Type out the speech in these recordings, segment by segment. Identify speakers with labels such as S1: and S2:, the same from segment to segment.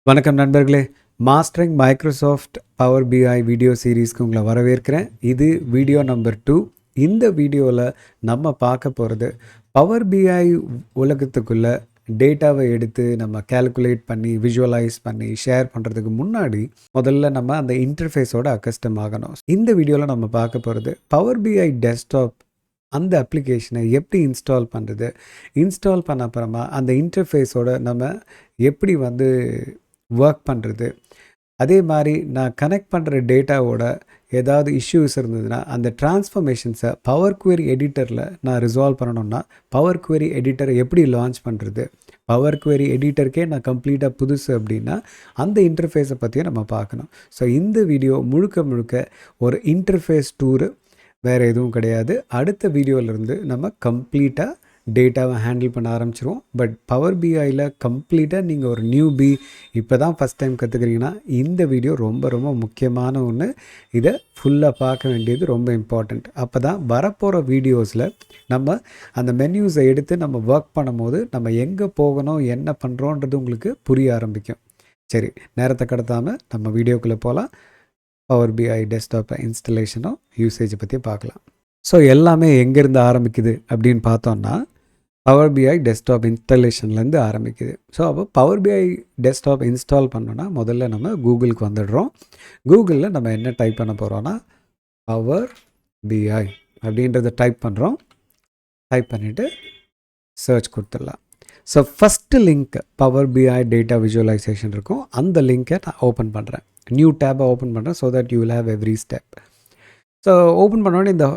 S1: வணக்கம் நண்பர்களே. Mastering Microsoft power பிஐ video சீரீஸ்க்கு உங்களை வரவேற்கிறேன். இது வீடியோ நம்பர் 2. இந்த வீடியோவில் நம்ம பார்க்க போகிறது பவர் பிஐ உலகத்துக்குள்ளே டேட்டாவை எடுத்து நம்ம கேல்குலேட் பண்ணி விஷுவலைஸ் பண்ணி ஷேர் பண்ணுறதுக்கு முன்னாடி முதல்ல நம்ம அந்த இன்டர்ஃபேஸோட அக்கஸ்டம் ஆகணும். இந்த வீடியோவில் நம்ம பார்க்க போகிறது பவர் பிஐ டெஸ்க்டாப் அந்த அப்ளிகேஷனை எப்படி இன்ஸ்டால் பண்ணுறது, இன்ஸ்டால் பண்ண அப்புறமா அந்த இன்டர்ஃபேஸோட நம்ம எப்படி ஒர்க் பண்ணுறது, அதே மாதிரி நான் கனெக்ட் பண்ணுற டேட்டாவோட ஏதாவது இஷ்யூஸ் இருந்ததுன்னா அந்த டிரான்ஸ்ஃபர்மேஷன்ஸை பவர் குவெரி எடிட்டரில் நான் ரிசால்வ் பண்ணணும்னா பவர் குவெரி எடிட்டரை எப்படி லான்ச் பண்ணுறது, பவர் குவெரி எடிட்டருக்கே நான் கம்ப்ளீட்டாக புதுசு அப்படின்னா அந்த இன்டர்ஃபேஸை பற்றியும் நம்ம பார்க்கணும். ஸோ இந்த வீடியோ முழுக்க ஒரு இன்டர்ஃபேஸ் டூரு, வேறு எதுவும் கிடையாது. அடுத்த வீடியோவிலேருந்து நம்ம கம்ப்ளீட்டாக டேட்டாவை ஹேண்டில் பண்ண ஆரம்பிச்சிருவோம். பட் பவர் பிஐயில் கம்ப்ளீட்டாக நீங்கள் ஒரு நியூபி இப்போ தான் ஃபஸ்ட் டைம் கற்றுக்கிறீங்கன்னா இந்த வீடியோ ரொம்ப முக்கியமான ஒன்று. இதை ஃபுல்லாக பார்க்க வேண்டியது ரொம்ப இம்பார்ட்டண்ட். அப்போ தான் வரப்போகிற வீடியோஸில் நம்ம அந்த மென்யூஸை எடுத்து நம்ம ஒர்க் பண்ணும்போது நம்ம எங்கே போகணும் என்ன பண்ணுறோன்றது உங்களுக்கு புரிய ஆரம்பிக்கும். சரி, நேரத்தை கடத்தாமல் நம்ம வீடியோக்குள்ளே போகலாம். பவர் பிஐ டெஸ்க்டாப் இன்ஸ்டலேஷனும் யூசேஜை பற்றி பார்க்கலாம். ஸோ எல்லாமே எங்கேருந்து ஆரம்பிக்குது அப்படின்னு பார்த்தோன்னா பவர் பிஐ டெஸ்க்டாப் இன்ஸ்டாலேஷன்லேருந்து ஆரம்பிக்குது. ஸோ அப்போ பவர் பிஐ டெஸ்க்டாப் இன்ஸ்டால் பண்ணோன்னா முதல்ல நம்ம கூகுளுக்கு வந்துடுறோம். கூகுளில் நம்ம என்ன டைப் பண்ண போகிறோன்னா பவர் பிஐ அப்படின்றத டைப் பண்ணுறோம். டைப் பண்ணிவிட்டு சர்ச் கொடுத்துடலாம். ஸோ ஃபஸ்ட்டு லிங்க் பவர் பிஐ டேட்டா விஜுவலைசேஷன் இருக்கும். அந்த லிங்க்கை நான் ஓப்பன் பண்ணுறேன். நியூ டேப்பை ஓப்பன் பண்ணுறேன். So that you will have every step. So open பண்ணோன்னே இந்த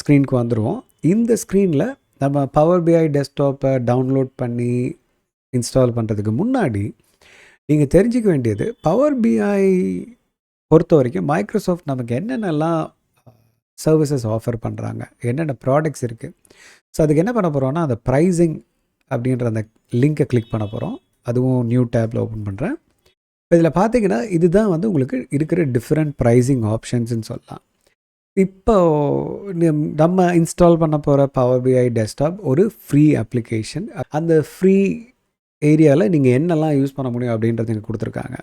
S1: ஸ்க்ரீனுக்கு வந்துடுவோம். இந்த ஸ்க்ரீனில் நம்ம பவர் பிஐ டெஸ்க்டாப்பை டவுன்லோட் பண்ணி இன்ஸ்டால் பண்ணுறதுக்கு முன்னாடி நீங்கள் தெரிஞ்சிக்க வேண்டியது பவர் பிஐ பொறுத்த வரைக்கும் மைக்ரோசாஃப்ட் நமக்கு என்னென்னலாம் சர்வீசஸ் ஆஃபர் பண்ணுறாங்க, என்னென்ன ப்ராடக்ட்ஸ் இருக்குது. ஸோ அதுக்கு என்ன பண்ண போகிறோன்னா அந்த ப்ரைஸிங் அப்படின்ற அந்த லிங்க்கை கிளிக் பண்ண போகிறோம். அதுவும் நியூ டேப்பில் ஓப்பன் பண்ணுறேன். இதில் பார்த்தீங்கன்னா இதுதான் உங்களுக்கு இருக்கிற டிஃப்ரெண்ட் ப்ரைஸிங் ஆப்ஷன்ஸ்ன்னு சொல்லலாம். இப்போ நம்ம இன்ஸ்டால் பண்ண போகிற பவர் பிஐ டெஸ்க்டாப் ஒரு ஃப்ரீ அப்ளிகேஷன். அந்த ஃப்ரீ ஏரியாவில் நீங்கள் என்னெல்லாம் யூஸ் பண்ண முடியும் அப்படின்றது எனக்கு கொடுத்துருக்காங்க.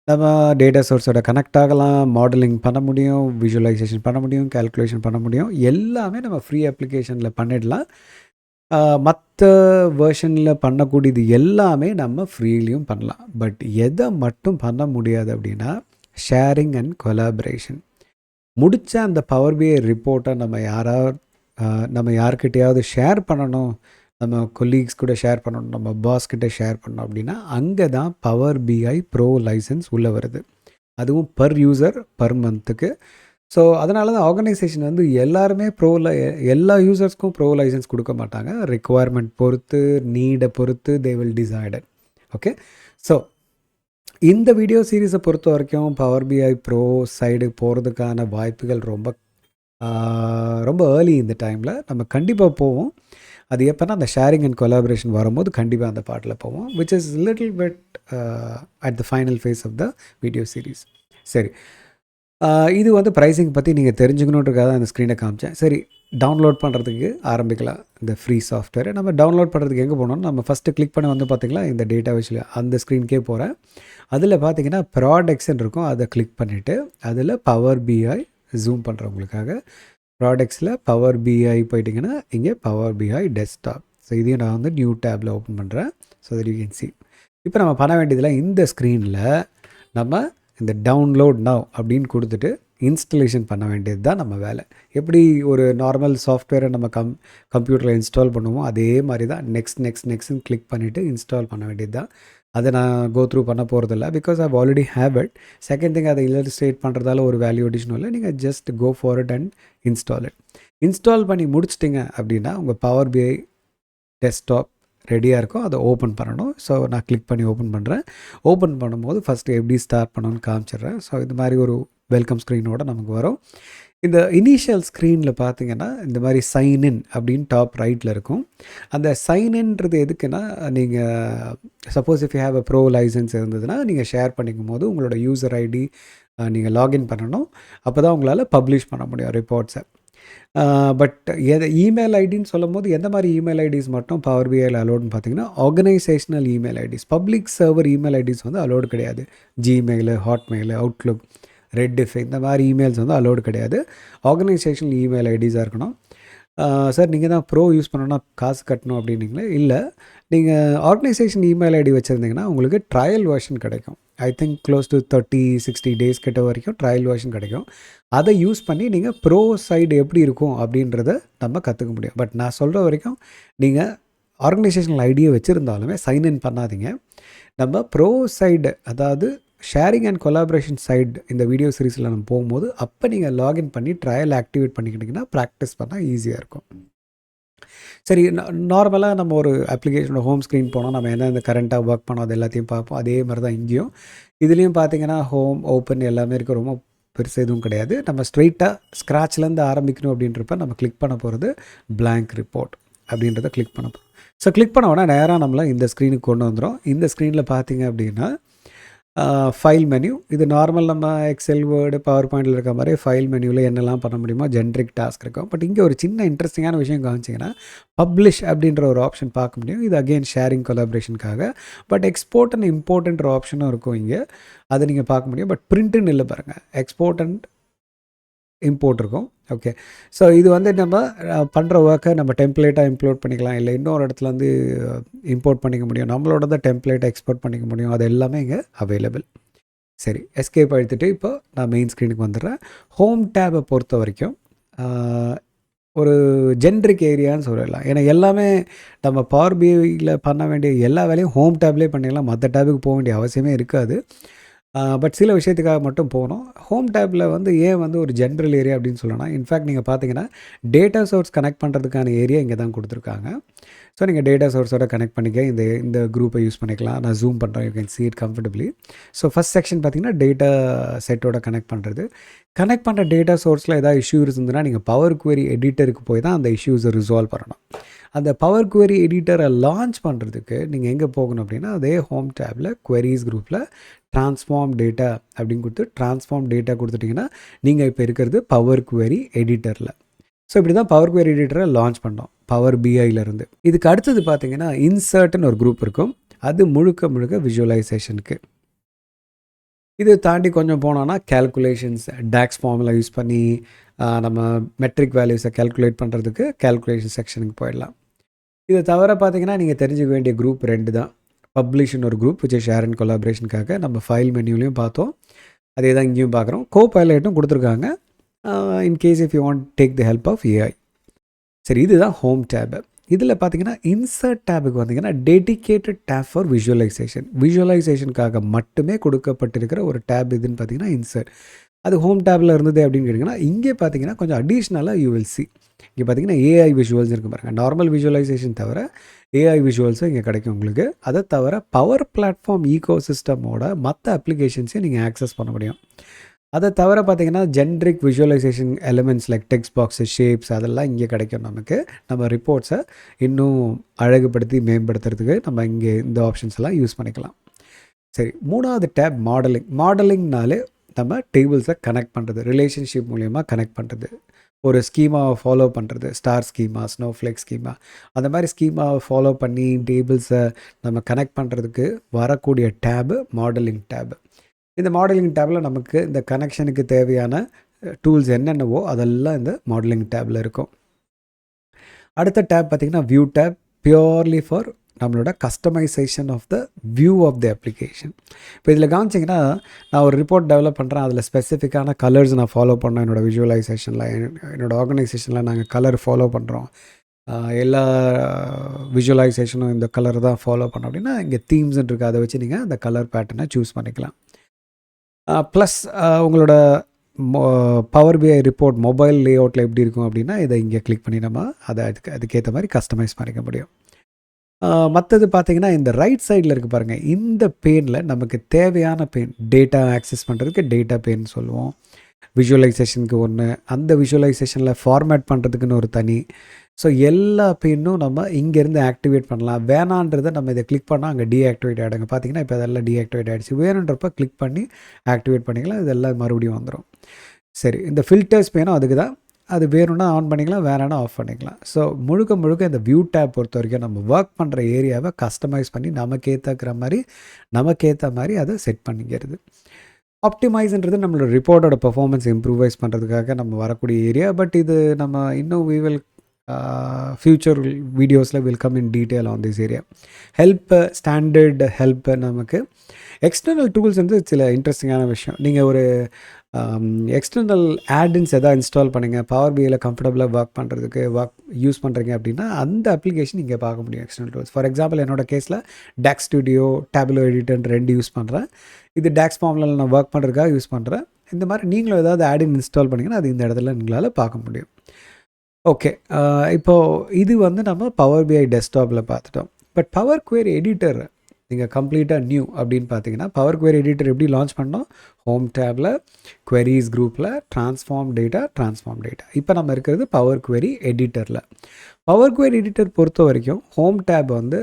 S1: நம்ம டேட்டா சோர்ஸோட கனெக்ட் ஆகலாம், மாடலிங் பண்ண முடியும், விஷுவலைசேஷன் பண்ண முடியும், கேல்குலேஷன் பண்ண முடியும். எல்லாமே நம்ம ஃப்ரீ அப்ளிகேஷனில் பண்ணிடலாம். மற்ற வேர்ஷனில் பண்ணக்கூடியது எல்லாமே நம்ம ஃப்ரீலையும் பண்ணலாம். பட் எதை மட்டும் பண்ண முடியாது அப்படின்னா ஷேரிங் அண்ட் கொலாபரேஷன். முடித்த அந்த பவர் பிஐ ரிப்போர்ட்டை நம்ம யார்கிட்டையாவது ஷேர் பண்ணணும், நம்ம கொலீக்ஸ் கூட ஷேர் பண்ணணும், நம்ம பாஸ்கிட்ட ஷேர் பண்ணணும் அப்படின்னா அங்கே தான் பவர் பிஐ ப்ரோ லைசன்ஸ் உள்ளே வருது. அதுவும் பர் யூசர் பர் மந்த்துக்கு. ஸோ அதனால தான் ஆர்கனைசேஷன் எல்லாருமே எல்லா யூசர்ஸ்க்கும் ப்ரோ லைசன்ஸ் கொடுக்க மாட்டாங்க. ரிக்குவயர்மெண்ட் பொறுத்து, நீடை பொறுத்து they will decided. Okay, so இந்த வீடியோ சீரீஸை பொறுத்த வரைக்கும் பவர் பிஐ ப்ரோ சைடு போகிறதுக்கான வாய்ப்புகள் ரொம்ப ஏர்லி. இந்த டைமில் நம்ம கண்டிப்பாக போவோம். அது எப்போனா அந்த ஷேரிங் அண்ட் கொலாபரேஷன் வரும்போது கண்டிப்பாக அந்த பாட்டில் போவோம், which is little bit at the final phase of the video series. சரி, இது ப்ரைஸிங் பற்றி நீங்கள் தெரிஞ்சுக்கணுன்றதுக்காக அந்த ஸ்க்ரீனை காமிச்சேன். சரி, டவுன்லோட் பண்ணுறதுக்கு ஆரம்பிக்கலாம். இந்த ஃப்ரீ சாஃப்ட்வேரை நம்ம டவுன்லோட் பண்ணுறதுக்கு எங்கே போனோம்னா நம்ம ஃபஸ்ட்டு கிளிக் பண்ண பார்த்திங்களா இந்த டேட்டா விஷயம் அந்த ஸ்க்ரீனுக்கே போகிறேன். அதில் பார்த்தீங்கன்னா ப்ராடக்ட்ஸ்ன்னு இருக்கும். அதை கிளிக் பண்ணிவிட்டு அதில் பவர் பிஐ ஜூம் பண்ணுறவங்களுக்காக ப்ராடக்ட்ஸில் பவர் பிஐ போயிட்டிங்கன்னா இங்கே பவர் பிஐ டெஸ்க்டாப். ஸோ இதையும் நான் நியூ டேப்பில் ஓப்பன் பண்ணுறேன். So that you can see. இப்போ நம்ம பண்ண வேண்டியதில் இந்த ஸ்க்ரீனில் நம்ம இந்த டவுன்லோட் நவ் அப்படின்னு கொடுத்துட்டு இன்ஸ்டலேஷன் பண்ண வேண்டியது தான் நம்ம வேலை. எப்படி ஒரு நார்மல் சாஃப்ட்வேரை நம்ம கம்ப்யூட்டரில் இன்ஸ்டால் பண்ணுவோம் அதே மாதிரி தான் நெக்ஸ்ட்னு கிளிக் பண்ணிவிட்டு இன்ஸ்டால் பண்ண வேண்டியது தான். அதை நான் கோ த்ரூ பண்ண போகிறதில்ல, because I already have it. Second thing, அதை இல்லஸ்ட்ரேட் பண்ணுறதால ஒரு வேல்யூ அடிஷனும் இல்லை. நீங்கள் just go for it and install it. Install பண்ணி முடிச்சிட்டிங்க அப்படின்னா உங்கள் பவர் பிஐ டெஸ்க்டாப் ரெடியாக இருக்கும். அதை ஓப்பன் பண்ணணும். ஸோ நான் கிளிக் பண்ணி ஓப்பன் பண்ணுறேன். ஓப்பன் பண்ணும்போது ஃபஸ்ட்டு எப்படி ஸ்டார்ட் பண்ணணும்னு காமிச்சிடுறேன். ஸோ இது மாதிரி ஒரு வெல்கம் ஸ்க்ரீனோடு நமக்கு வரும். இந்த இனிஷியல் ஸ்க்ரீனில் பார்த்தீங்கன்னா இந்த மாதிரி சைன்இன் அப்படின்னு டாப் ரைட்டில் இருக்கும். அந்த சைன்இன்றது எதுக்குன்னா, நீங்கள் suppose if you have a pro licence இருந்ததுன்னா நீங்கள் ஷேர் பண்ணிக்கும் போது உங்களோட யூசர் ஐடி நீங்கள் லாகின் பண்ணணும். அப்போ தான் உங்களால் பப்ளிஷ் பண்ண முடியும் ரிப்போர்ட்ஸை. பட் இமெயில் ஐடின்னு சொல்லும்போது எந்த மாதிரி இமெயில் ஐடிஸ் மட்டும் பவர் பிஐயில் அலோடுன்னு பார்த்தீங்கன்னா, organisational email IDs, public server email IDs வந்து அலோடு கிடையாது. ஜிமெயிலு, ஹாட்மெயிலு, அவுட்லுக், ரெட்டிஃபை இந்த மாதிரி இமெயில்ஸ் வந்து அலோடு கிடையாது. ஆர்கனைசேஷனல் இமெயில் ஐடிஸாக இருக்கணும். சார் நீங்கள் தான் ப்ரோ யூஸ் பண்ணணும்னா காசு கட்டணும் அப்படின்னீங்களே, இல்லை. நீங்கள் ஆர்கனைசேஷன் இமெயில் ஐடி வச்சுருந்தீங்கன்னா உங்களுக்கு ட்ரையல் வெர்ஷன் கிடைக்கும். I think close to 30-60 days கிட்ட வரைக்கும் ட்ரையல் வெர்ஷன் கிடைக்கும். அதை யூஸ் பண்ணி நீங்கள் ப்ரோ சைடு எப்படி இருக்கும் அப்படின்றத நம்ம கற்றுக்க முடியும். பட் நான் சொல்கிற வரைக்கும் நீங்கள் ஆர்கனைசேஷனல் ஐடியை வச்சுருந்தாலுமே சைன்இன் பண்ணாதீங்க. நம்ம ப்ரோ சைடு, அதாவது ஷேரிங் அண்ட் கொலாபரேஷன் சைடு இந்த வீடியோ சீரிஸில் நம்ம போகும்போது அப்போ நீங்கள் லாகின் பண்ணி ட்ரையல் ஆக்டிவேட் பண்ணிக்கிட்டிங்கன்னா ப்ராக்டிஸ் பண்ணால் ஈஸியாக இருக்கும். சரி, நார்மலாக நம்ம ஒரு அப்ளிகேஷனோட ஹோம் ஸ்க்ரீன் போனால் நம்ம எந்தெந்த கரண்ட்டாக ஒர்க் பண்ணோம் அது எல்லாத்தையும் பார்ப்போம். அதே மாதிரி தான் இங்கேயும். இதுலேயும் பார்த்தீங்கன்னா ஹோம், ஓப்பன் எல்லாமே இருக்குது. ரொம்ப பெருசு எதுவும் கிடையாது. நம்ம ஸ்ட்ரெயிட்டாக ஸ்க்ராட்ச்லேருந்து ஆரம்பிக்கணும் அப்படின்றப்ப நம்ம கிளிக் பண்ண போகிறது blank ரிப்போர்ட் அப்படின்றத கிளிக் பண்ண போகிறோம். ஸோ கிளிக் பண்ண உடனே நேராக நம்மளை இந்த ஸ்க்ரீனுக்கு கொண்டு வந்துடும். இந்த ஸ்க்ரீனில் பார்த்தீங்க அப்படின்னா ஃபைல் மெனு, இது நார்மல் நம்ம எக்ஸல், வேர்டு, பவர் பாயிண்டில் இருக்க மாதிரி ஃபைல் மெனுவில் என்னெல்லாம் பண்ண முடியுமோ ஜென்ரிக் டாஸ்க் இருக்கும். பட் இங்கே ஒரு சின்ன இன்ட்ரெஸ்டிங்கான விஷயம் காமிச்சிங்கன்னா பப்ளிஷ் அப்படின்ற ஒரு ஆப்ஷன் பார்க்க முடியும். இது அகெயின் ஷேரிங் கொலாபரேஷனுக்காக. பட் எக்ஸ்போர்ட் அண்ட் இம்போர்ட்ன்ற ஆப்ஷனும் இருக்கும் இங்கே, அதை நீங்கள் பார்க்க முடியும். பட் பிரிண்ட்டுன்னு இல்லை பாருங்கள், எக்ஸ்போர்ட் அண்ட் இம்போர்ட் இருக்கும். ஓகே, ஸோ இது வந்து நம்ம பண்ணுற ஒர்க்கை நம்ம டெம்ப்ளேட்டாக இம்ப்ளோட் பண்ணிக்கலாம், இல்லை இன்னொரு இடத்துல வந்து இம்போர்ட் பண்ணிக்க முடியும், நம்மளோட தான் டெம்ப்ளேட்டை எக்ஸ்போர்ட் பண்ணிக்க முடியும். அது எல்லாமே இங்கே அவைலபிள். சரி, எஸ்கேப் அழுத்திட்டு இப்போ நான் மெயின் ஸ்க்ரீனுக்கு வந்துடுறேன். ஹோம் டேபை பொறுத்த வரைக்கும் ஒரு ஜென்ரிக் ஏரியான்னு சொல்லலாம். ஏன்னா எல்லாமே நம்ம பவர் பிஐயில் பண்ண வேண்டிய எல்லா வேலையும் ஹோம் டேப்லேயே பண்ணிடலாம், மற்ற டேபுக்கு போக வேண்டிய அவசியமே இருக்காது. பட் சில விஷயத்துக்காக மட்டும் போகணும். ஹோம் டேப்பில் வந்து ஏன் வந்து ஒரு ஜென்ரல் ஏரியா அப்படின்னு சொல்லலாம். இன்ஃபேக்ட் நீங்கள் பார்த்தீங்கன்னா டேட்டா சோர்ஸ் கனெக்ட் பண்ணுறதுக்கான ஏரியா இங்கே தான் கொடுத்துருக்காங்க. ஸோ நீங்கள் டேட்டா சோர்ஸோட கனெக்ட் பண்ணிக்க இந்த குரூப்பை யூஸ் பண்ணிக்கலாம். நான் ஜூம் பண்ணுறேன், you can see it comfortably. So first section பார்த்தீங்கன்னா டேட்டா செட்டோட கனெக்ட் பண்ணுறது. கனெக்ட் பண்ணுற டேட்டா சோர்ஸில் ஏதாவது இஷ்யூஸ் இருந்ததுன்னா நீங்கள் பவர் குவெரி எடிட்டருக்கு போய் தான் அந்த இஷ்யூஸை ரிசால்வ் பண்ணணும். அந்த பவர் குவெரி எடிட்டரை லான்ச் பண்ணுறதுக்கு நீங்கள் எங்கே போகணும் அப்படின்னா அதே ஹோம் டேப்பில் குவெரிஸ் குரூப்பில் ட்ரான்ஸ்ஃபார்ம் டேட்டா அப்படின்னு கொடுத்து ட்ரான்ஸ்ஃபார்ம் டேட்டா கொடுத்துட்டிங்கன்னா நீங்கள் இப்போ இருக்கிறது பவர் குவெரி எடிட்டரில். ஸோ இப்படி தான் பவர் குவெரி எடிட்டரை லான்ச் பண்ணோம் பவர் பிஐலேருந்து. இதுக்கு அடுத்தது பார்த்தீங்கன்னா இன்சர்ட்னு ஒரு குரூப் இருக்கும், அது முழுக்க முழுக்க விஜுவலைசேஷனுக்கு. இது தாண்டி கொஞ்சம் போனோன்னா கேல்குலேஷன்ஸ், டேக்ஸ் ஃபார்முலா யூஸ் பண்ணி நம்ம மெட்ரிக் வேல்யூஸை கேல்குலேட் பண்ணுறதுக்கு கேல்குலேஷன் செக்ஷனுக்கு போயிடலாம். இதை தவிர பார்த்தீங்கன்னா நீங்கள் தெரிஞ்சுக்க வேண்டிய குரூப் 2 தான். பப்ளிஷ்னு ஒரு குரூப் விச் ஷேர் அண்ட் கொலாபரேஷனுக்காக நம்ம ஃபைல் மெனுலையும் பார்த்தோம், அதே தான் இங்கேயும் பார்க்குறோம். கோபைலட்டும் கொடுத்துருக்காங்க in case if you want take the help of AI. சரி, இதுதான் ஹோம் டேபு. இதில் பார்த்தீங்கன்னா இன்சர்ட் டேபுக்கு வந்தீங்கன்னா டெடிகேட்டட் டேப் ஃபார் விஜுவலைசேஷனுக்காக மட்டுமே கொடுக்கப்பட்டிருக்கிற ஒரு டேப் இதுன்னு பார்த்தீங்கன்னா இன்சர்ட். அது ஹோம் டேப்பில் இருந்தது அப்படின்னு கேட்டிங்கன்னா இங்கே பார்த்தீங்கன்னா கொஞ்சம் அடிஷ்னலாக யூ வில் சி. இங்கே பார்த்தீங்கன்னா ஏஐ விஷுவல்ஸ் இருக்குது பாருங்கள். நார்மல் விஜுவலைசேஷன் தவிர ஏஐ விஷுவல்ஸும் இங்கே கிடைக்கும் உங்களுக்கு. அதை தவிர பவர் பிளாட்ஃபார்ம் ஈகோ சிஸ்டமோட மற்ற அப்ளிகேஷன்ஸையும் நீங்கள் ஆக்சஸ் பண்ண முடியும். அதை தவிர பார்த்தீங்கன்னா generic visualisation elements like text box, shapes அதெல்லாம் இங்கே கிடைக்கும் நமக்கு. நம்ம ரிப்போர்ட்ஸை இன்னும் அழகுபடுத்தி மேம்படுத்துறதுக்கு நம்ம இங்கே இந்த ஆப்ஷன்ஸ் எல்லாம் யூஸ் பண்ணிக்கலாம். சரி, மூணாவது டேப் மாடலிங்னாலே நம்ம டேபிள்ஸை கனெக்ட் பண்ணுறது, ரிலேஷன்ஷிப் மூலயமா கனெக்ட் பண்ணுறது, ஒரு ஸ்கீமாவை ஃபாலோ பண்ணுறது, ஸ்டார் ஸ்கீமா, ஸ்னோஃப்ளேக் ஸ்கீமா, அந்த மாதிரி ஸ்கீமாவை ஃபாலோ பண்ணி டேபிள்ஸை நம்ம கனெக்ட் பண்ணுறதுக்கு வரக்கூடிய டேபு மாடலிங் டேபு. இந்த மாடலிங் டேபில் நமக்கு இந்த கனெக்ஷனுக்கு தேவையான டூல்ஸ் என்னென்னவோ அதெல்லாம் இந்த மாடலிங் டேபில் இருக்கும். அடுத்த டேப் பார்த்திங்கன்னா வியூ டேப், பியூர்லி ஃபார் நம்மளோட customisation of the view of the application. இப்போ இதில் காமிச்சிங்கன்னா நான் ஒரு ரிப்போர்ட் டெவலப் பண்ணுறேன், அதில் ஸ்பெசிஃபிக்கான கலர்ஸ் நான் ஃபாலோ பண்ணேன். என்னோடய விஜுவலைசேஷனில் என்னோடய ஆர்கனைசேஷனில் நாங்கள் கலர் ஃபாலோ பண்ணுறோம், எல்லா விஜுவலைசேஷனும் இந்த கலர் தான் ஃபாலோ பண்ணோம் அப்படின்னா இங்கே தீம்ஸ்ன்னு இருக்குது, அதை வச்சு நீங்கள் அந்த கலர் பேட்டர்னை சூஸ் பண்ணிக்கலாம். ப்ளஸ் உங்களோட பவர் பிஐ ரிப்போர்ட் மொபைல் லே அவுட்டில் எப்படி இருக்கும் அப்படின்னா இதை இங்கே கிளிக் பண்ணி நம்ம அதை அதுக்கேற்ற மாதிரி கஸ்டமைஸ் பண்ணிக்க முடியும். மற்றது பார்த்திங்கன்னா இந்த ரைட் சைடில் இருக்குது பாருங்கள், இந்த பேனில் நமக்கு தேவையான பேன், டேட்டா ஆக்சஸ் பண்ணுறதுக்கு டேட்டா பேன் சொல்லுவோம், விஜுவலைசேஷனுக்கு ஒன்று, அந்த விஜுவலைசேஷனில் ஃபார்மேட் பண்ணுறதுக்குன்னு ஒரு தனி. ஸோ எல்லா பேனும் நம்ம இங்கேருந்து ஆக்டிவேட் பண்ணலாம். வேணான்றதை நம்ம இதை கிளிக் பண்ணால் அங்கே டீஆக்டிவேட் ஆகிடுங்க. பார்த்திங்கன்னா இப்போ அதெல்லாம் டீஆக்டிவேட் ஆகிடுச்சு. வேணுன்றப்ப கிளிக் பண்ணி ஆக்டிவேட் பண்ணிக்கலாம், இதெல்லாம் மறுபடியும் வந்துடும். சரி, இந்த ஃபில்டர்ஸ் பேனும் அதுக்கு தான். அது வேணும்னா ஆன் பண்ணிக்கலாம், வேணும்னா ஆஃப் பண்ணிக்கலாம். ஸோ முழுக்க முழுக்க இந்த வியூ டேப் பொறுத்த வரைக்கும் நம்ம ஒர்க் பண்ணுற ஏரியாவை கஸ்டமைஸ் பண்ணி நமக்கேற்ற மாதிரி அதை செட் பண்ணிக்கிறது. ஆப்டிமைஸ்ன்றது நம்மளோட ரிப்போர்ட்டோட பெர்ஃபார்மன்ஸ் இம்ப்ரூவைஸ் பண்ணுறதுக்காக நம்ம வரக்கூடிய ஏரியா. பட் இது நம்ம இன்னும் வி வில் ஃப்யூச்சர் வீடியோஸில் will come in detail on this area. Standard help நமக்கு எக்ஸ்டர்னல் டூல்ஸ் வந்து சில இன்ட்ரெஸ்டிங்கான விஷயம். நீங்கள் ஒரு எக்ஸ்டர்னல் ஆட்இன்ஸ் எதாவது இன்ஸ்டால் பண்ணுங்கள், பவர் பிஐயில் கம்ஃபர்டபுளாக ஒர்க் யூஸ் பண்ணுறீங்க அப்படின்னா அந்த அப்ளிகேஷன் இங்கே பார்க்க முடியும் எக்ஸ்டர்னல் டூல்ஸ். ஃபார் எக்ஸாம்பிள் என்னோட கேஸில் டாக்ஸ் ஸ்டுடியோ, டேபுலோ எடிட்டர் 2 யூஸ் பண்ணுறேன். இது டாக்ஸ் ஃபார்மில் நான் ஒர்க் பண்ணுறதுக்காக யூஸ் பண்ணுறேன். இந்த மாதிரி நீங்களும் ஏதாவது ஆட்இன் இன்ஸ்டால் பண்ணிங்கன்னா அது இந்த இடத்துல உங்களால் பார்க்க முடியும். ஓகே, இப்போது இது வந்து நம்ம பவர் பிஐ டெஸ்க்டாப்பில் பார்த்துட்டோம். பட் பவர் குவேரி எடிட்டர் நீங்கள் கம்ப்ளீட்டாக நியூ அப்படின்னு பார்த்தீங்கன்னா பவர் குவேரி எடிட்டர் எப்படி லான்ச் பண்ணோம்? ஹோம் டேபில் குவெரிஸ் குரூப்பில் ட்ரான்ஸ்ஃபார்ம் டேட்டா. இப்போ நம்ம இருக்கிறது power query எடிட்டரில். Power query editor பொறுத்த வரைக்கும் ஹோம் டேப் வந்து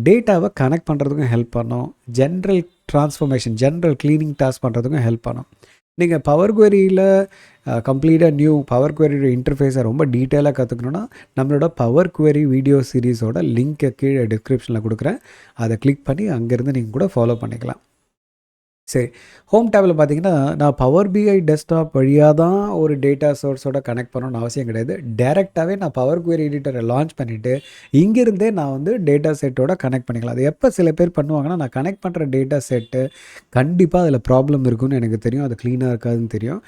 S1: டேட்டாவை கனெக்ட் பண்ணுறதுக்கும் ஹெல்ப் பண்ணும், ஜென்ரல் க்ளீனிங் டாஸ்க் பண்ணுறதுக்கும் ஹெல்ப் பண்ணும். நீங்கள் பவர் குவேரியில் கம்ப்ளீட்டாக நியூ பவர் குவேரியோட இன்டர்ஃபேஸை ரொம்ப டீட்டெயிலாக கற்றுக்கணுன்னா நம்மளோட பவர் குவேரி வீடியோ சீரீஸோட லிங்க்கை கீழே டிஸ்கிரிப்ஷனில் கொடுக்குறேன். அதை கிளிக் பண்ணி அங்கேருந்து நீங்கள் கூட ஃபாலோ பண்ணிக்கலாம். சரி, ஹோம் டேபில் பார்த்தீங்கன்னா நான் பவர் பிஐ டெஸ்க்டாப் வழியாக தான் ஒரு டேட்டா சோர்ஸோட கனெக்ட் பண்ணணும்னு அவசியம் கிடையாது. டேரெக்டாகவே நான் பவர் குவேரி எடிட்டரை லான்ச் பண்ணிவிட்டு இங்கேருந்தே நான் வந்து டேட்டா செட்டோட கனெக்ட் பண்ணிக்கலாம். அது எப்போ சில பேர் பண்ணுவாங்கன்னா, நான் கனெக்ட் பண்ணுற டேட்டா செட்டு கண்டிப்பாக அதில் ப்ராப்ளம் இருக்குன்னு எனக்கு தெரியும், அது க்ளீனாக இருக்காதுன்னு தெரியும்.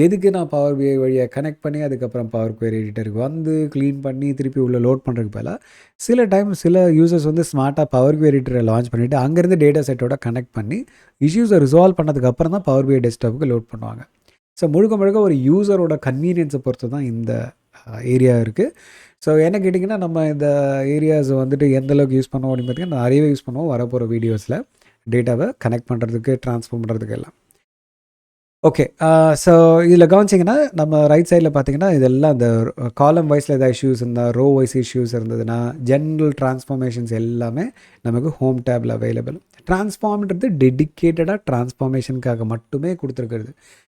S1: எதுக்கு நான் பவர் பிஐ வழியாக கனெக்ட் பண்ணி அதுக்கப்புறம் பவர் குவேரி எடிட்டருக்கு வந்து க்ளீன் பண்ணி திருப்பி உள்ளே லோட் பண்ணுறதுக்கு பதிலாக சில யூசர்ஸ் வந்து ஸ்மார்ட்டாக பவர் குவேரி எடிட்டரை லான்ச் பண்ணிவிட்டு அங்கேருந்து டேட்டா செட்டோட கனெக்ட் பண்ணி இஷ்யூஸை ரிசால்வ் பண்ணதுக்கப்புறம் தான் பவர் பிஐ டெஸ்க்டாப்புக்கு லோட் பண்ணுவாங்க. ஸோ முழுக்க ஒரு யூசரோட கன்வீனியன்ஸை பொறுத்து தான் இந்த ஏரியா இருக்குது. ஸோ என்ன கேட்டிங்கன்னா, நம்ம இந்த ஏரியாஸ் வந்துட்டு எந்தளவுக்கு யூஸ் பண்ணுவோம் அப்படின்னு பார்த்தீங்கன்னா நிறையவே யூஸ் பண்ணுவோம் வரப்போகிற வீடியோஸில், டேட்டாவை கனெக்ட் பண்ணுறதுக்கு, ட்ரான்ஸ்ஃபார்ம் பண்ணுறதுக்கு எல்லாம். ஓகே, ஸோ இதில் கவனிச்சிங்கன்னா நம்ம ரைட் சைடில் பார்த்தீங்கன்னா இதெல்லாம் இந்த காலம் வைஸில் எதாவது இஷ்யூஸ் இருந்தால், ரோ வைஸ் இஷ்யூஸ் இருந்ததுன்னா, ஜென்ரல் ட்ரான்ஸ்ஃபார்மேஷன்ஸ் எல்லாமே நமக்கு ஹோம் டேபில் அவைலபிள். ட்ரான்ஸ்ஃபார்ம்ன்றது டெடிக்கேட்டடாக ட்ரான்ஸ்ஃபார்மேஷனுக்காக மட்டுமே கொடுத்துருக்குறது.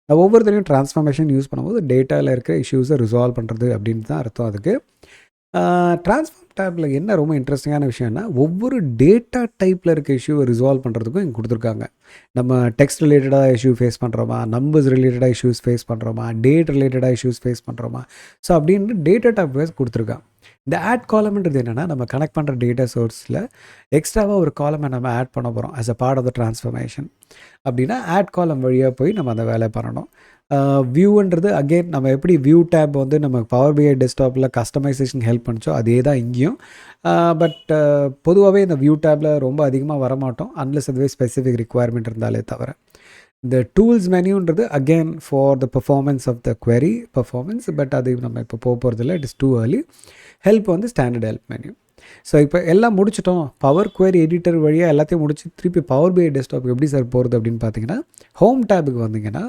S1: ஒவ்வொருத்தரையும் ட்ரான்ஸ்ஃபார்மேஷன் யூஸ் பண்ணும்போது டேட்டாவில் இருக்கிற இஷ்யூஸை ரிசால்வ் பண்ணுறது அப்படின்னு தான் அர்த்தம் அதுக்கு. ட்ரான்ஸ்ஃபார்ம் டேப்பில் என்ன ரொம்ப இன்ட்ரெஸ்டிங்கான விஷயம்னா, ஒவ்வொரு டேட்டா டைப்பில் இருக்க இஷ்யூவை ரிசால்வ் பண்ணுறதுக்கும் இங்கே கொடுத்துருக்காங்க. நம்ம டெக்ஸ்ட் ரிலேட்டடாக இஷ்யூ ஃபேஸ் பண்ணுறோமா, நம்பர்ஸ் ரிலேட்டடாக இஷ்யூஸ் ஃபேஸ் பண்ணுறோமா, டேட் ரிலேட்டடாக இஷ்யூஸ் ஃபேஸ் பண்ணுறோமா, ஸோ அப்படின்னு டேட்டா டைப் வைஸ் கொடுத்துருக்காங்க. இந்த ஆட் காலம்ன்றது என்னென்னா, நம்ம கனெக்ட் பண்ணுற டேட்டா சோர்ஸில் எக்ஸ்ட்ராவாக ஒரு காலமை நம்ம ஆட் பண்ண போகிறோம் as a part of the transformation. அப்படின்னா ஆட் காலம் வழியாக போய் நம்ம அந்த வேலை பண்ணணும். வியூன்றது அகெயின் நம்ம எப்படி வியூ டேப் வந்து நம்ம பவர் பிஐ டெஸ்க்டாப்பில் கஸ்டமைசேஷன் ஹெல்ப் பண்ணிச்சோ அதே தான் இங்கேயும். பட் பொதுவாகவே இந்த வியூ டேப்பில் ரொம்ப அதிகமாக வரமாட்டோம் அன்லெஸ் அதுவே ஸ்பெசிஃபிக் ரிக்குவயர்மெண்ட் இருந்தாலே தவிர. இந்த டூல்ஸ் மெனுன்றது again for the performance of the query performance. But அது நம்ம இப்போ போகிறதில்ல, it is too early. Help வந்து ஸ்டாண்டர்ட் ஹெல்ப் மெனு. ஸோ இப்போ எல்லாம் முடிச்சிட்டோம், பவர் குவேரி எடிட்டர் வழியாக எல்லாத்தையும் முடிச்சு திருப்பி பவர் பிஐ டெஸ்க்டாப் எப்படி சார் போகிறது அப்படின்னு பார்த்தீங்கன்னா, ஹோம் டேபுக்கு வந்தீங்கன்னா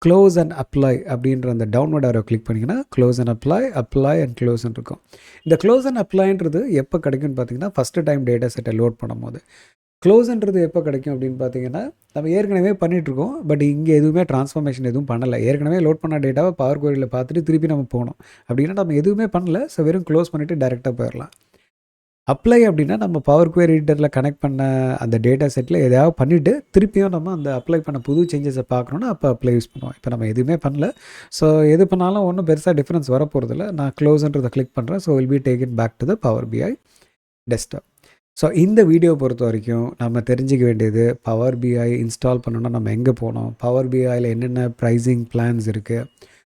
S1: க்ளோஸ் அண்ட் அப்ளை அப்படின்ற அந்த டவுன்லோட் ஆரோ கிளிக் பண்ணிங்கன்னா க்ளோஸ் அண்ட் அப்ளை அண்ட் க்ளோஸ்ன்னு இருக்கும். இந்த க்ளோஸ் அண்ட் அப்ளைன்றது எப்போ கிடைக்கும்னு பார்த்தீங்கன்னா, ஃபஸ்ட்டு டைம் டேட்டா செட்டை லோட் பண்ணும்போது. க்ளோஸ்ன்றது எப்போ கிடைக்கும் அப்படின்னு பார்த்தீங்கன்னா, நம்ம ஏற்கனவே பண்ணிகிட்ருக்கோம், பட் இங்கே எதுவுமே ட்ரான்ஸ்ஃபார்மேஷன் எதுவும் பண்ணலை. ஏற்கனவே லோட் பண்ண டேட்டாவை பவர் குவேரியில் பார்த்துட்டு திருப்பி நம்ம போகணும் அப்படின்னா நம்ம எதுவுமே பண்ணல. ஸோ வெறும் க்ளோஸ் பண்ணிவிட்டு டேரெக்டாக போயிடலாம். அப்ளை அப்படின்னா நம்ம பவர் குவேரி எடிட்டரில் கனெக்ட் பண்ண அந்த டேட்டா செட்டில் எதாவது பண்ணிவிட்டு திருப்பியும் நம்ம அந்த அப்ளை பண்ண புது சேஞ்சஸை பார்க்கணுன்னா அப்போ அப்ளை யூஸ் பண்ணுவோம். இப்போ நம்ம எதுவுமே பண்ணல, ஸோ எது பண்ணாலும் ஒன்றும் பெருசாக டிஃப்ரென்ஸ் வரப்போகிறதில்ல. நான் க்ளோஸ்ன்றதை கிளிக் பண்ணுறேன். So will be taken back to the power BI desktop. So இந்த வீடியோ பொறுத்த வரைக்கும் நம்ம தெரிஞ்சிக்க வேண்டியது, பவர் பிஐ இன்ஸ்டால் பண்ணணுன்னா நம்ம எங்கே போகணும், பவர் பிஐயில் என்னென்ன ப்ரைஸிங் பிளான்ஸ் இருக்குது,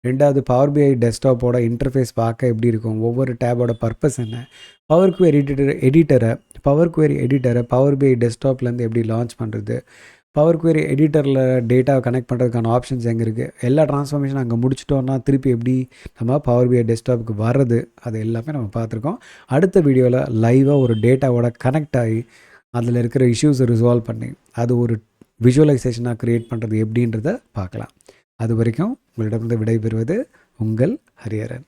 S1: ரெண்டாவது பவர் பிஐ டெஸ்க்டாப்போட இன்டர்ஃபேஸ் பார்க்க எப்படி இருக்கும், ஒவ்வொரு டேபோட பர்பஸ் என்ன, பவர் குவேரி எடிட்டரை பவர் பிஐ டெஸ்க்டாப்லேருந்து எப்படி லான்ச் பண்ணுறது, பவர் குவேரி எடிட்டரில் டேட்டாவை கனெக்ட் பண்ணுறதுக்கான ஆப்ஷன்ஸ் எங்கே இருக்குது, எல்லா ட்ரான்ஸ்ஃபார்மேஷன் அங்கே முடிச்சிட்டோன்னா திருப்பி எப்படி நம்ம பவர் பிஐ டெஸ்க்டாப்புக்கு வர்றது, அது எல்லாமே நம்ம பார்த்துருக்கோம். அடுத்த வீடியோவில் லைவாக ஒரு டேட்டாவோட கனெக்ட் ஆகி அதில் இருக்கிற இஷ்யூஸை ரிசால்வ் பண்ணி அது ஒரு விஷுவலைசேஷனாக க்ரியேட் பண்ணுறது எப்படின்றத பார்க்கலாம். அது வரைக்கும் உங்களிடமிருந்து விடைபெறுவது உங்கள் ஹரிஹரன்.